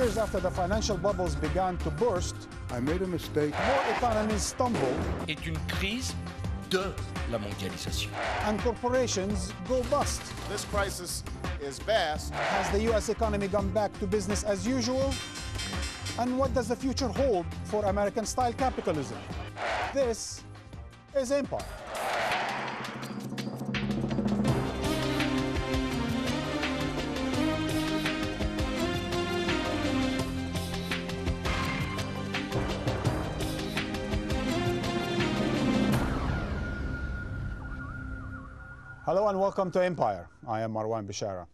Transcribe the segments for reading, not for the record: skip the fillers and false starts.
years after the financial bubbles began to burst, I made a mistake. more economies stumble est une crise de la mondialisation. and corporations go bust. This crisis is vast. Has the US economy gone back to business as usual? And what does the future hold for American-style capitalism? This is Empire. Hello and welcome to Empire. I am Marwan Bishara.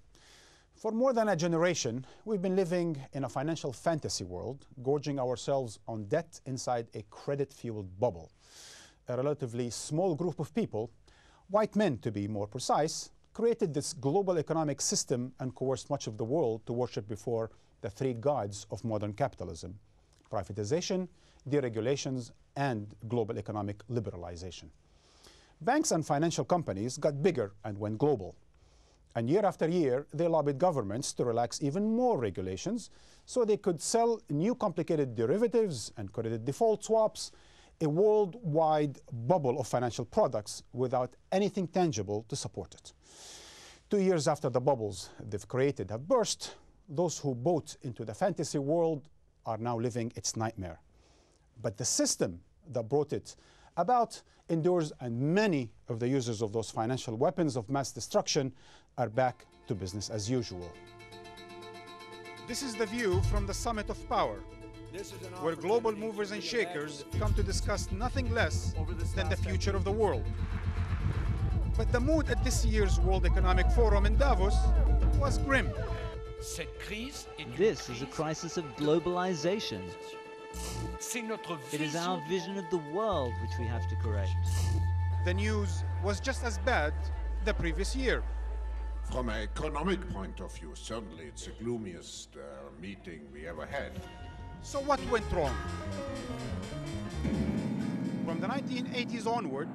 For more than a generation, we've been living in a financial fantasy world, gorging ourselves on debt inside a credit-fueled bubble. A relatively small group of people, white men to be more precise, created this global economic system and coerced much of the world to worship before the three gods of modern capitalism: privatization, deregulations, and global economic liberalization. Banks and financial companies got bigger and went global. And year after year, they lobbied governments to relax even more regulations so they could sell new complicated derivatives and credit default swaps, a worldwide bubble of financial products without anything tangible to support it. 2 years after the bubbles they've created have burst, those who bought into the fantasy world are now living its nightmare. But the system that brought it about endures, and many of the users of those financial weapons of mass destruction are back to business as usual. This is the view from the Summit of Power, where global movers and shakers come to discuss nothing less than the future of the world. But the mood at this year's World Economic Forum in Davos was grim. This is a crisis of globalisation. It is our vision of the world which we have to correct. The news was just as bad the previous year. From an economic point of view, certainly it's the gloomiest meeting we ever had. So what went wrong? From the 1980s onward,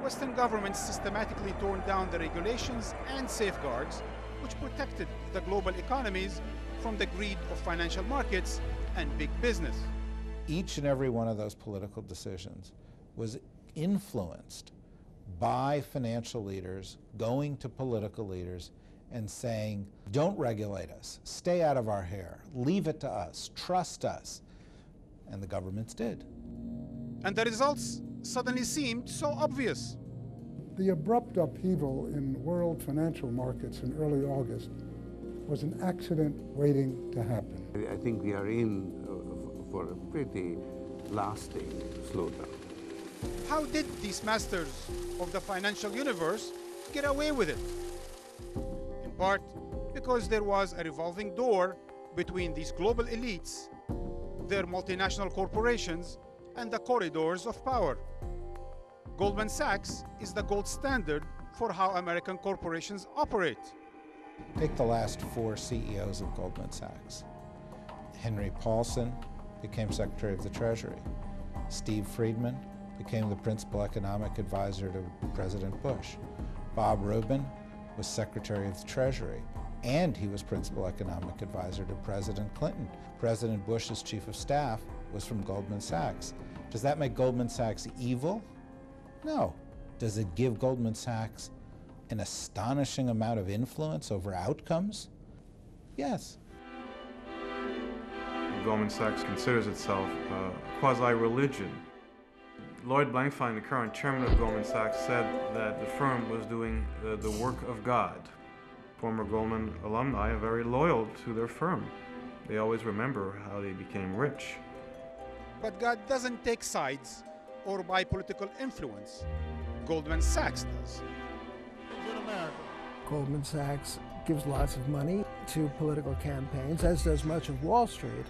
Western governments systematically torn down the regulations and safeguards which protected the global economies from the greed of financial markets and big business. Each and every one of those political decisions was influenced by financial leaders going to political leaders and saying, don't regulate us, stay out of our hair, leave it to us, trust us. And the governments did. And the results suddenly seemed so obvious. The abrupt upheaval in world financial markets in early August was an accident waiting to happen. I think we are in for a pretty lasting slowdown. How did these masters of the financial universe get away with it? In part because there was a revolving door between these global elites, their multinational corporations, and the corridors of power. Goldman Sachs is the gold standard for how American corporations operate. Take the last 4 CEOs of Goldman Sachs. Henry Paulson became Secretary of the Treasury. Steve Friedman became the principal economic advisor to President Bush. Bob Rubin was Secretary of the Treasury, and he was principal economic advisor to President Clinton. President Bush's chief of staff was from Goldman Sachs. Does that make Goldman Sachs evil? No. Does it give Goldman Sachs an astonishing amount of influence over outcomes? Yes. Goldman Sachs considers itself a quasi-religion. Lloyd Blankfein, the current chairman of Goldman Sachs, said that the firm was doing the work of God. Former Goldman alumni are very loyal to their firm. They always remember how they became rich. But God doesn't take sides or buy political influence. Goldman Sachs does. Goldman Sachs gives lots of money to political campaigns, as does much of Wall Street.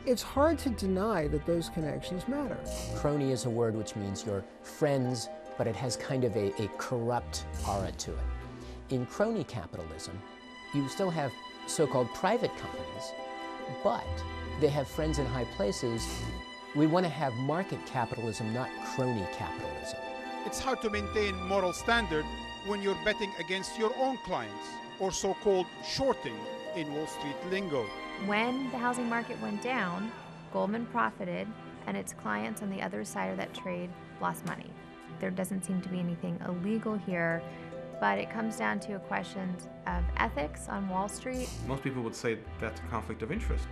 It's hard to deny that those connections matter. Crony is a word which means you're friends, but it has kind of a corrupt aura to it. In crony capitalism, you still have so-called private companies, but they have friends in high places. We want to have market capitalism, not crony capitalism. It's hard to maintain moral standard when you're betting against your own clients, or so-called shorting in Wall Street lingo. When the housing market went down, Goldman profited, and its clients on the other side of that trade lost money. There doesn't seem to be anything illegal here, but it comes down to a question of ethics on Wall Street. Most people would say that's a conflict of interest.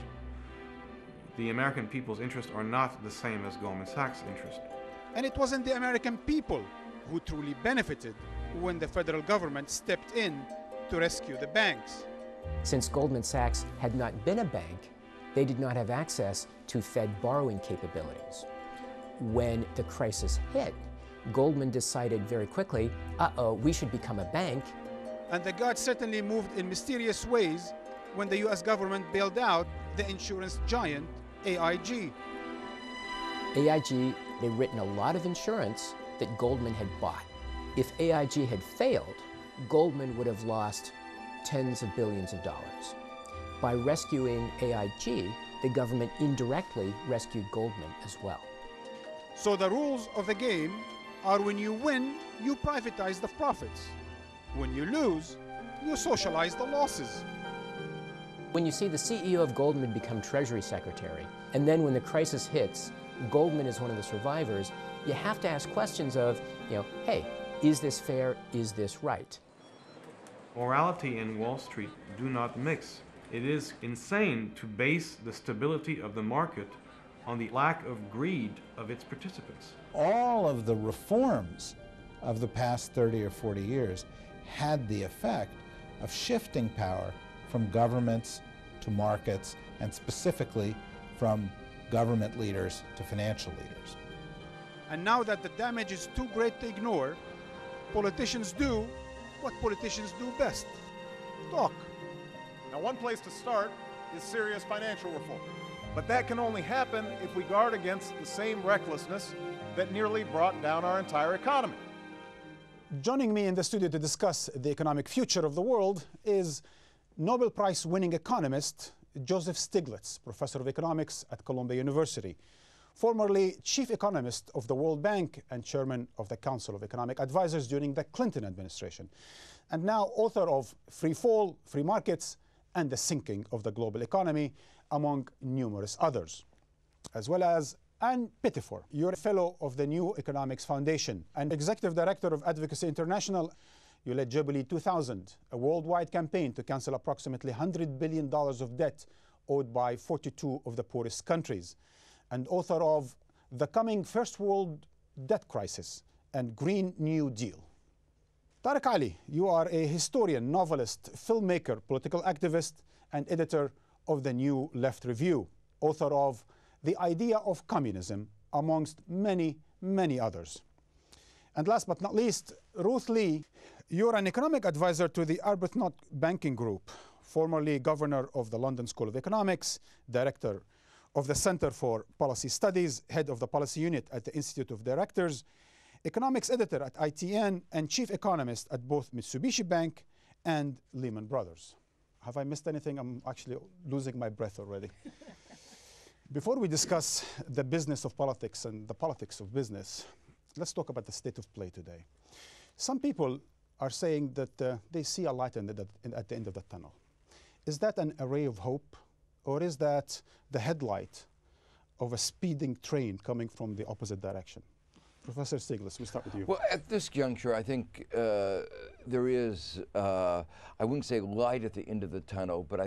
The American people's interests are not the same as Goldman Sachs' interest. And it wasn't the American people who truly benefited when the federal government stepped in to rescue the banks. Since Goldman Sachs had not been a bank, they did not have access to Fed borrowing capabilities. When the crisis hit, Goldman decided very quickly, we should become a bank. And the gods certainly moved in mysterious ways when the US government bailed out the insurance giant AIG. AIG, they'd written a lot of insurance that Goldman had bought. If AIG had failed, Goldman would have lost tens of billions of dollars. By rescuing AIG, the government indirectly rescued Goldman as well. So the rules of the game are when you win, you privatize the profits. When you lose, you socialize the losses. When you see the CEO of Goldman become Treasury Secretary, and then when the crisis hits, Goldman is one of the survivors, you have to ask questions of, hey, is this fair? Is this right? Morality and Wall Street do not mix. It is insane to base the stability of the market on the lack of greed of its participants. All of the reforms of the past 30 or 40 years had the effect of shifting power from governments to markets, and specifically from government leaders to financial leaders. And now that the damage is too great to ignore, politicians do what politicians do best: talk. Now, one place to start is serious financial reform. But that can only happen if we guard against the same recklessness that nearly brought down our entire economy. Joining me in the studio to discuss the economic future of the world is Nobel Prize-winning economist Joseph Stiglitz, professor of economics at Columbia University, formerly chief economist of the World Bank and chairman of the Council of Economic Advisors during the Clinton administration, and now author of Free Fall, Free Markets, and the Sinking of the Global Economy, among numerous others. As well as Ann Pettifor, you're a fellow of the New Economics Foundation and executive director of Advocacy International. You led Jubilee 2000, a worldwide campaign to cancel approximately $100 billion of debt owed by 42 of the poorest countries, and author of The Coming First World Debt Crisis and Green New Deal. Tariq Ali, you are a historian, novelist, filmmaker, political activist, and editor of the New Left Review, author of The Idea of Communism, amongst many, many others. And last but not least, Ruth Lee, you're an economic advisor to the Arbuthnot Banking Group, formerly governor of the London School of Economics, director of the Center for Policy Studies, head of the policy unit at the Institute of Directors, economics editor at ITN, and chief economist at both Mitsubishi Bank and Lehman Brothers. Have I missed anything? I'm actually losing my breath already. Before we discuss the business of politics and the politics of business, let's talk about the state of play today. Some people are saying that they see a light at the end of the tunnel. Is that an array of hope, or is that the headlight of a speeding train coming from the opposite direction? Professor Stiglitz, we'll start with you. Well, at this juncture, I think there is, I wouldn't say light at the end of the tunnel, but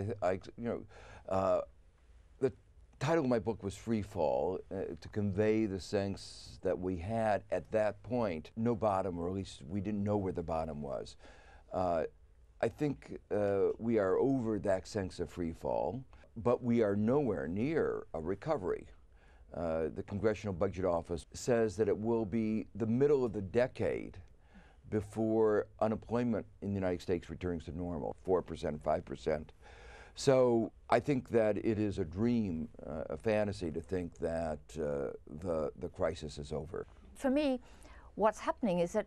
the title of my book was Free Fall, to convey the sense that we had at that point no bottom, or at least we didn't know where the bottom was. I think we are over that sense of free fall, but we are nowhere near a recovery. The Congressional Budget Office says that it will be the middle of the decade before unemployment in the United States returns to normal, 4%, 5%. So I think that it is a dream, a fantasy to think that the crisis is over. For me, what's happening is that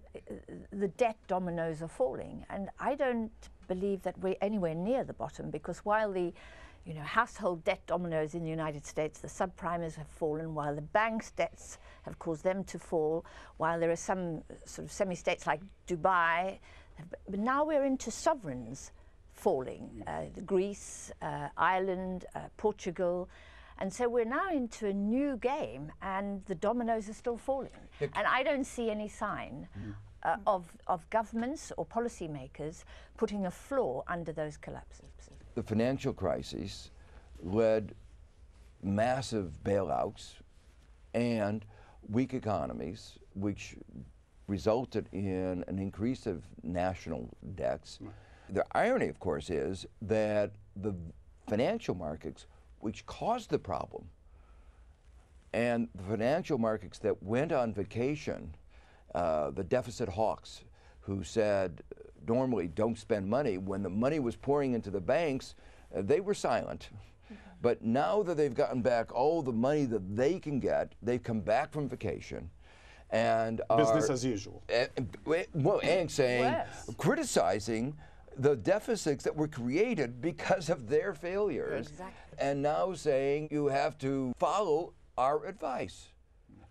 the debt dominoes are falling, and I don't believe that we're anywhere near the bottom, because while the household debt dominoes in the United States, the subprimes have fallen, while the banks' debts have caused them to fall, while there are some sort of semi-states like Dubai, but now we're into sovereigns falling. Greece, Ireland, Portugal. And so we're now into a new game, and the dominoes are still falling. And I don't see any sign of governments or policymakers putting a floor under those collapses. The financial crisis led massive bailouts and weak economies, which resulted in an increase of national debts. The irony, of course, is that the financial markets, which caused the problem, and the financial markets that went on vacation, the deficit hawks who said normally don't spend money, when the money was pouring into the banks, they were silent. But now that they've gotten back all the money that they can get, they've come back from vacation and business as usual. And saying, criticizing the deficits that were created because of their failures. Exactly. And now saying you have to follow our advice.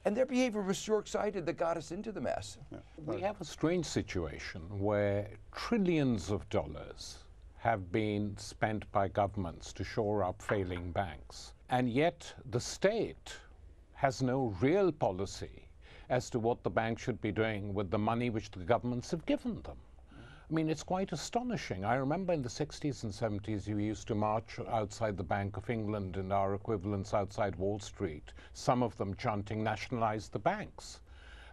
And their behavior was short-sighted that got us into the mess. We have a strange situation where trillions of dollars have been spent by governments to shore up failing banks. And yet the state has no real policy as to what the banks should be doing with the money which the governments have given them. I mean, it's quite astonishing. I remember in the 60s and 70s, you used to march outside the Bank of England and our equivalents outside Wall Street, some of them chanting, "Nationalize the banks."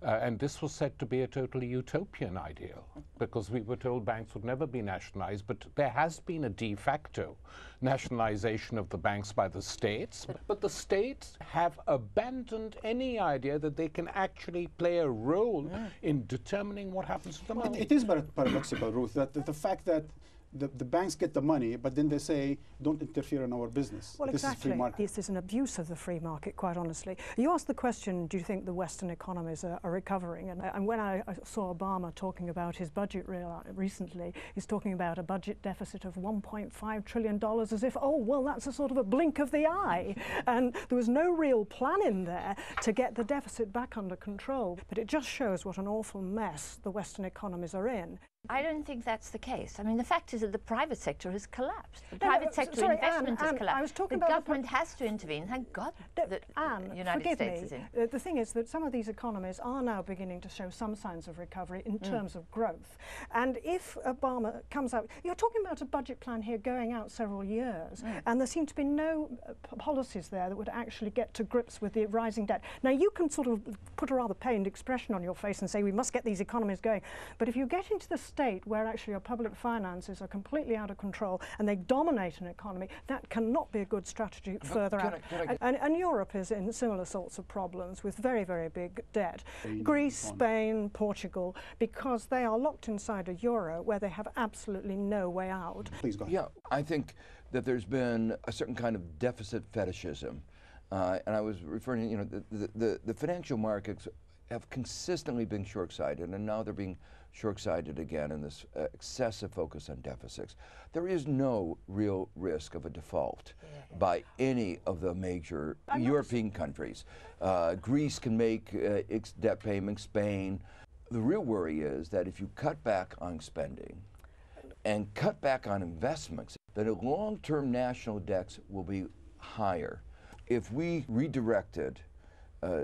And this was said to be a totally utopian ideal, because we were told banks would never be nationalized, but there has been a de facto nationalization of the banks by the states. But the states have abandoned any idea that they can actually play a role in determining what happens to the money. It is paradoxical, Ruth, that the fact that the banks get the money, but then they say, don't interfere in our business. Well, this exactly. is free market. This is an abuse of the free market, quite honestly. You asked the question, do you think the Western economies are recovering? And when I saw Obama talking about his budget recently, he's talking about a budget deficit of $1.5 trillion as if, oh, well, that's a sort of a blink of the eye. And there was no real plan in there to get the deficit back under control. But it just shows what an awful mess the Western economies are in. I don't think that's the case. I mean, the fact is that the private sector has collapsed. The private sector investment has collapsed. I was talking the about government has to intervene. Thank God that the United States is in. The thing is that some of these economies are now beginning to show some signs of recovery in terms of growth. And if Obama comes out, you're talking about a budget plan here going out several years, and there seem to be no policies there that would actually get to grips with the rising debt. Now, you can sort of put a rather pained expression on your face and say we must get these economies going, but if you get into the state where actually your public finances are completely out of control and they dominate an economy, that cannot be a good strategy further out. And Europe is in similar sorts of problems with very, very big debt. Greece, Spain, Portugal, because they are locked inside a euro where they have absolutely no way out. Please go ahead. Yeah, I think that there's been a certain kind of deficit fetishism. And I was referring to, you know, the financial markets have consistently been short-sighted, and now they're being short-sighted again in this excessive focus on deficits. There is no real risk of a default by any of the major European countries. Greece can make its debt payments, Spain. The real worry is that if you cut back on spending and cut back on investments, then long-term national debts will be higher. If we redirected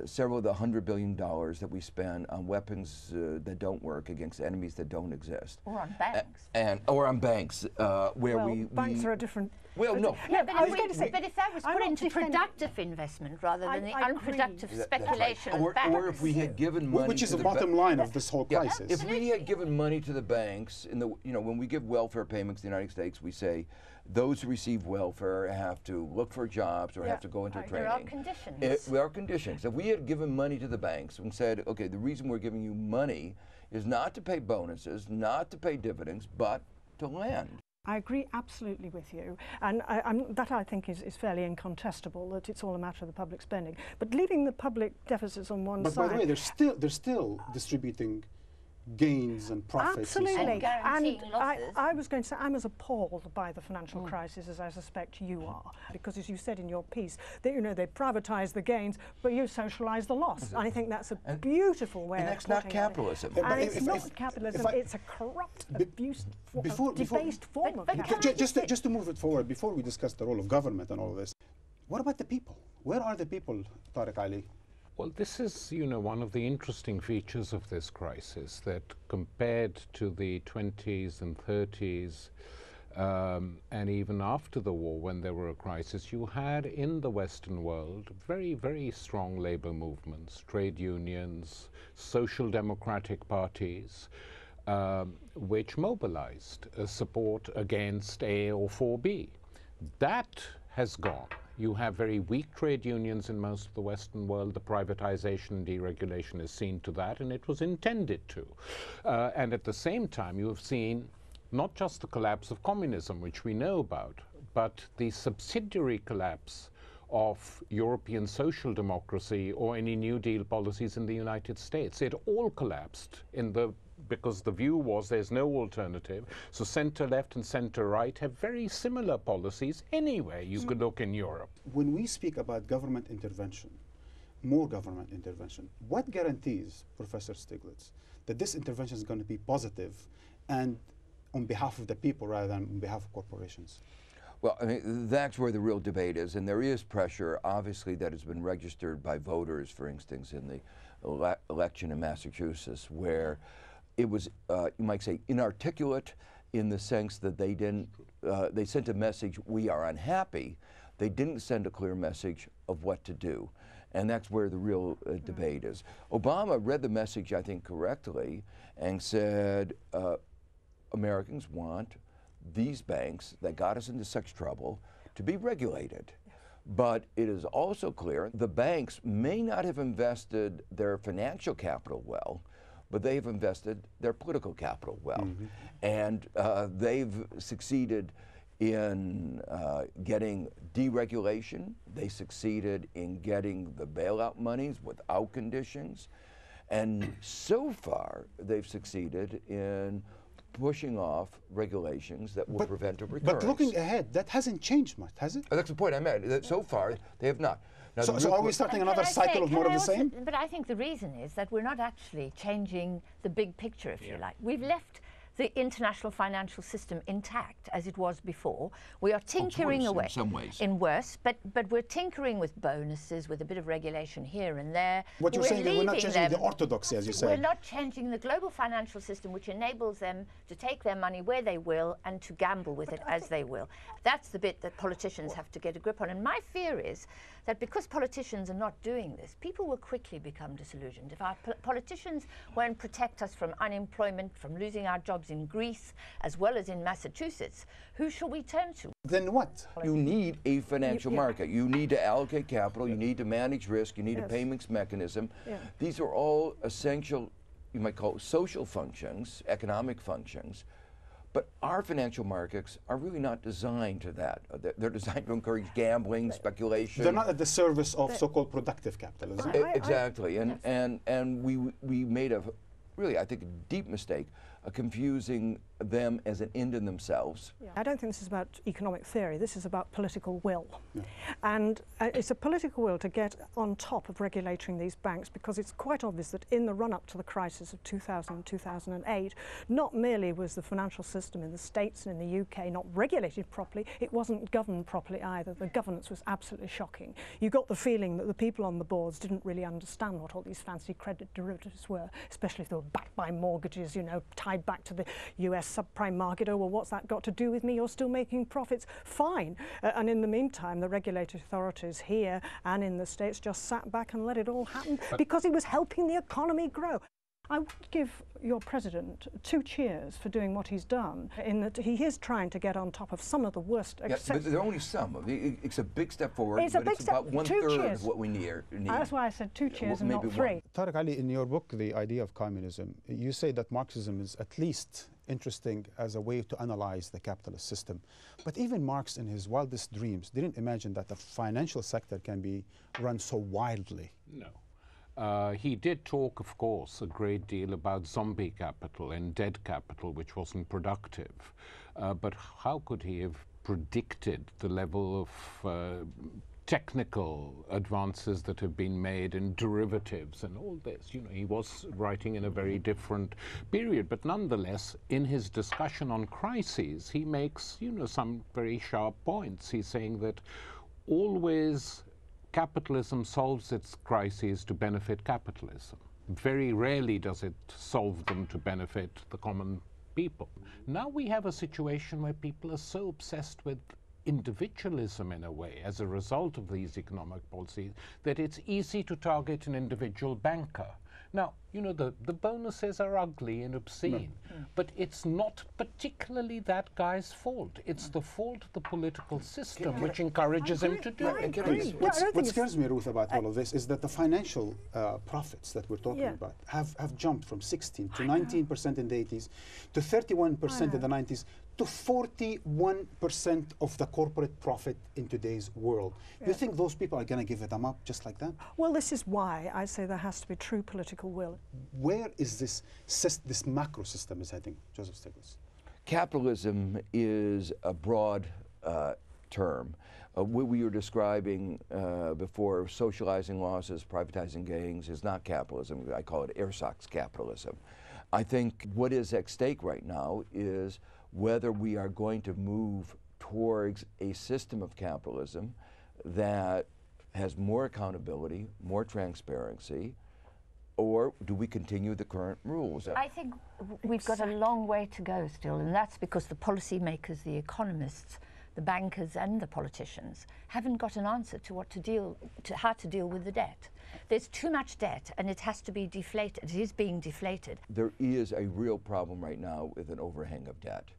several of the $100 billion that we spend on weapons that don't work against enemies that don't exist. Or on banks. Or on banks, where banks are a different... Well, no. Yeah, but if that was put into productive investment rather than the unproductive speculation of banks. Or if we had given money which is the bottom line of this whole crisis. If we had given money to the banks, in the, you know, when we give welfare payments in the United States, we say those who receive welfare have to look for jobs or have to go into training. There are conditions. There are conditions. If we had given money to the banks and said, okay, the reason we're giving you money is not to pay bonuses, not to pay dividends, but to lend. I agree absolutely with you, and that I think is fairly incontestable, that it's all a matter of the public spending. But leaving the public deficits on one side... But by the way, they're still distributing gains and profits. Absolutely. And I was going to say, I'm as appalled by the financial crisis as I suspect you are, because as you said in your piece, that, you know, they privatise the gains, but you socialise the loss. And I think that's a beautiful way of that's not capitalism. And it's not capitalism, it's a corrupt, debased form of capitalism. Just to move it forward, before we discuss the role of government and all of this, what about the people? Where are the people, Tariq Ali? Well, this is, you know, one of the interesting features of this crisis, that compared to the 20s and 30s, and even after the war, when there were a crisis, you had in the Western world very, very strong labor movements, trade unions, social democratic parties, which mobilized support against A or 4B. That has gone. You have very weak trade unions in most of the Western world. The privatization and deregulation is seen to that, and it was intended to. And at the same time, you have seen not just the collapse of communism, which we know about, but the subsidiary collapse of European social democracy or any New Deal policies in the United States. It all collapsed because the view was there's no alternative. So center-left and center-right have very similar policies anyway you could look in Europe. When we speak about government intervention, more government intervention, what guarantees, Professor Stiglitz, that this intervention is going to be positive and on behalf of the people rather than on behalf of corporations? Well, I mean, that's where the real debate is, and there is pressure, obviously, that has been registered by voters, for instance, in the election in Massachusetts, where it was, you might say, inarticulate in the sense that they didn't, they sent a message, we are unhappy. They didn't send a clear message of what to do. And that's where the real debate is. Obama read the message, I think, correctly, and said, Americans want these banks that got us into such trouble to be regulated. But it is also clear the banks may not have invested their financial capital well, but they've invested their political capital well. And they've succeeded in getting deregulation. They succeeded in getting the bailout monies without conditions. And so far, they've succeeded in pushing off regulations that will prevent a recurrence. But looking ahead, that hasn't changed much, has it? That's the point I made. That so far, they have not. Now, so are we starting another cycle of more of the same? But I think the reason is that we're not actually changing the big picture, if you like. We've left the international financial system intact as it was before. We are tinkering away. In some ways. In worse, but we're tinkering with bonuses, with a bit of regulation here and there. What you're saying is we're not changing the orthodoxy, as you say. We're not changing the global financial system, which enables them to take their money where they will and to gamble with it as they will. That's the bit that politicians have to get a grip on. And my fear is that because politicians are not doing this, people will quickly become disillusioned. If our politicians won't protect us from unemployment, from losing our jobs in Greece, as well as in Massachusetts, who shall we turn to? Then what? You need a financial market. You need to allocate capital. You need to manage risk. You need a payments mechanism. These are all essential, you might call social functions, economic functions. But our financial markets are really not designed to that. They're designed to encourage gambling, speculation. They're not at the service of so-called productive capitalism. Exactly, and we made a really, I think, a deep mistake of confusing them as an end in themselves. I don't think this is about economic theory. This is about political will. And it's a political will to get on top of regulating these banks, because it's quite obvious that in the run-up to the crisis of 2000, 2008, not merely was the financial system in the States and in the UK not regulated properly, it wasn't governed properly either. The governance was absolutely shocking. You got the feeling that the people on the boards didn't really understand what all these fancy credit derivatives were, especially if they were backed by mortgages, you know, tied back to the US subprime market. Oh, well, what's that got to do with me? You're still making profits. Fine. And in the meantime, the regulatory authorities here and in the States just sat back and let it all happen because it was helping the economy grow. I would give your president 2 cheers for doing what he's done, in that he is trying to get on top of some of the worst. Yeah, but there are only some. It's a big step forward, it's about 1/3 of what we need. That's why I said 2 cheers and not 3. Tariq Ali, in your book, The Idea of Communism, you say that Marxism is at least interesting as a way to analyze the capitalist system. But even Marx, in his wildest dreams, didn't imagine that the financial sector can be run so wildly. No. He did talk, of course, a great deal about zombie capital and dead capital, which wasn't productive. But how could he have predicted the level of technical advances that have been made in derivatives and all this? You know, he was writing in a very different period, but nonetheless, in his discussion on crises, he makes, you know, some very sharp points. He's saying that always capitalism solves its crises to benefit capitalism. Very rarely does it solve them to benefit the common people. Now we have a situation where people are so obsessed with individualism in a way as a result of these economic policies that it's easy to target an individual banker. Now, you know, the bonuses are ugly and obscene, but it's not particularly that guy's fault. It's the fault of the political system which encourages him to do it. What scares me, Ruth, about all of this is that the financial profits that we're talking about have jumped from 16 to 19% in the 80s to 31% in the 90s to 41% of the corporate profit in today's world. You think those people are going to give them up just like that? Well, this is why I say there has to be true political will. Where is this macro system is heading, Joseph Stiglitz? Capitalism is a broad term. What we were describing before, socializing losses, privatizing gains, is not capitalism. I call it ersatz capitalism. I think what is at stake right now is whether we are going to move towards a system of capitalism that has more accountability, more transparency, or do we continue the current rules? I think we've got a long way to go still, and that's because the policymakers, the economists, the bankers and the politicians haven't got an answer to how to deal with the debt. There's too much debt and it has to be deflated. It is being deflated. There is a real problem right now with an overhang of debt.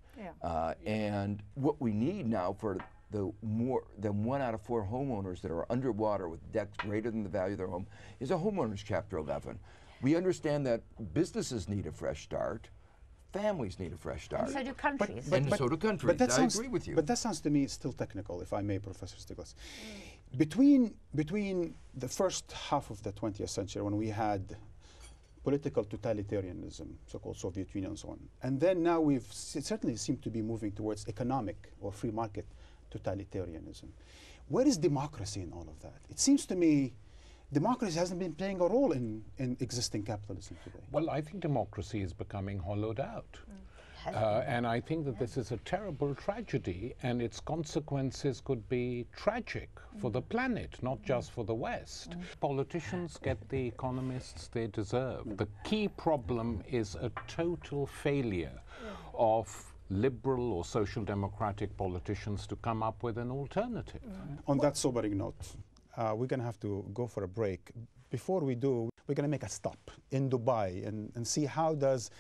And what we need now for the more than 1 out of 4 homeowners that are underwater with debts greater than the value of their home is a homeowners Chapter 11. We understand that businesses need a fresh start. Families need a fresh start. And so do countries. And so do countries. I agree with you. But that sounds to me still technical, if I may, Professor Stiglitz. Between the first half of the 20th century, when we had political totalitarianism, so-called Soviet Union and so on, and then now we've certainly seem to be moving towards economic or free market totalitarianism. Where is democracy in all of that? It seems to me democracy hasn't been playing a role in existing capitalism today. Well, I think democracy is becoming hollowed out. And I think that this is a terrible tragedy, and its consequences could be tragic for the planet, not just for the West. Politicians get the economists they deserve. The key problem is a total failure of liberal or social democratic politicians to come up with an alternative. On that sobering note, we're going to have to go for a break. Before we do, we're going to make a stop in Dubai and see how does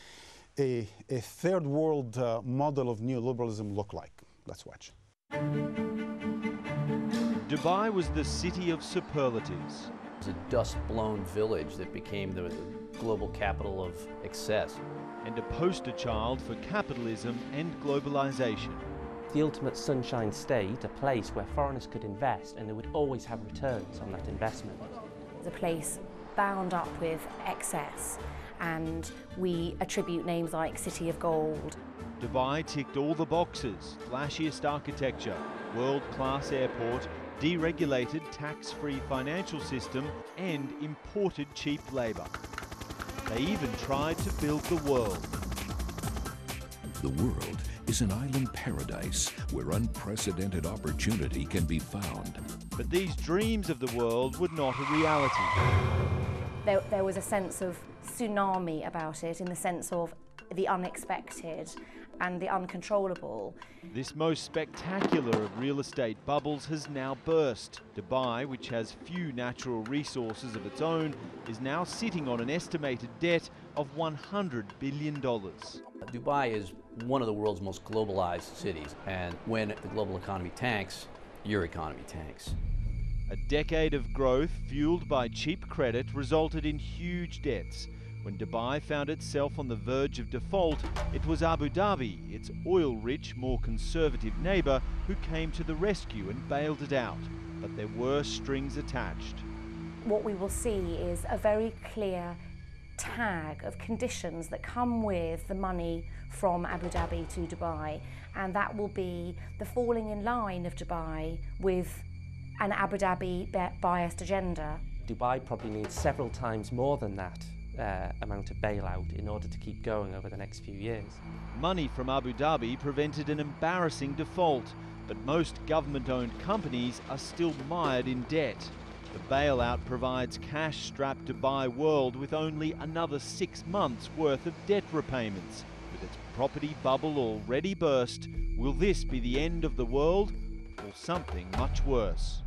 a third world model of neoliberalism look like. Let's watch. Dubai was the city of superlatives. It was a dust-blown village that became the global capital of excess. And a poster child for capitalism and globalisation. The ultimate sunshine state, a place where foreigners could invest and they would always have returns on that investment. The place bound up with excess, and we attribute names like City of Gold. Dubai ticked all the boxes: flashiest architecture, world-class airport, deregulated tax-free financial system and imported cheap labour. They even tried to build the world. The world is an island paradise where unprecedented opportunity can be found. But these dreams of the world were not a reality. There was a sense of tsunami about it, in the sense of the unexpected and the uncontrollable. This most spectacular of real estate bubbles has now burst. Dubai, which has few natural resources of its own, is now sitting on an estimated debt of $100 billion. Dubai is one of the world's most globalized cities, and when the global economy tanks, your economy tanks. A decade of growth fueled by cheap credit resulted in huge debts. When Dubai found itself on the verge of default, it was Abu Dhabi, its oil-rich, more conservative neighbour, who came to the rescue and bailed it out. But there were strings attached. what we will see is a very clear tag of conditions that come with the money from Abu Dhabi to Dubai, and that will be the falling in line of Dubai with an Abu Dhabi biased agenda. Dubai probably needs several times more than that amount of bailout in order to keep going over the next few years. Money from Abu Dhabi prevented an embarrassing default, but most government-owned companies are still mired in debt. The bailout provides cash-strapped Dubai world with only another 6 months' worth of debt repayments. With its property bubble already burst, will this be the end of the world or something much worse?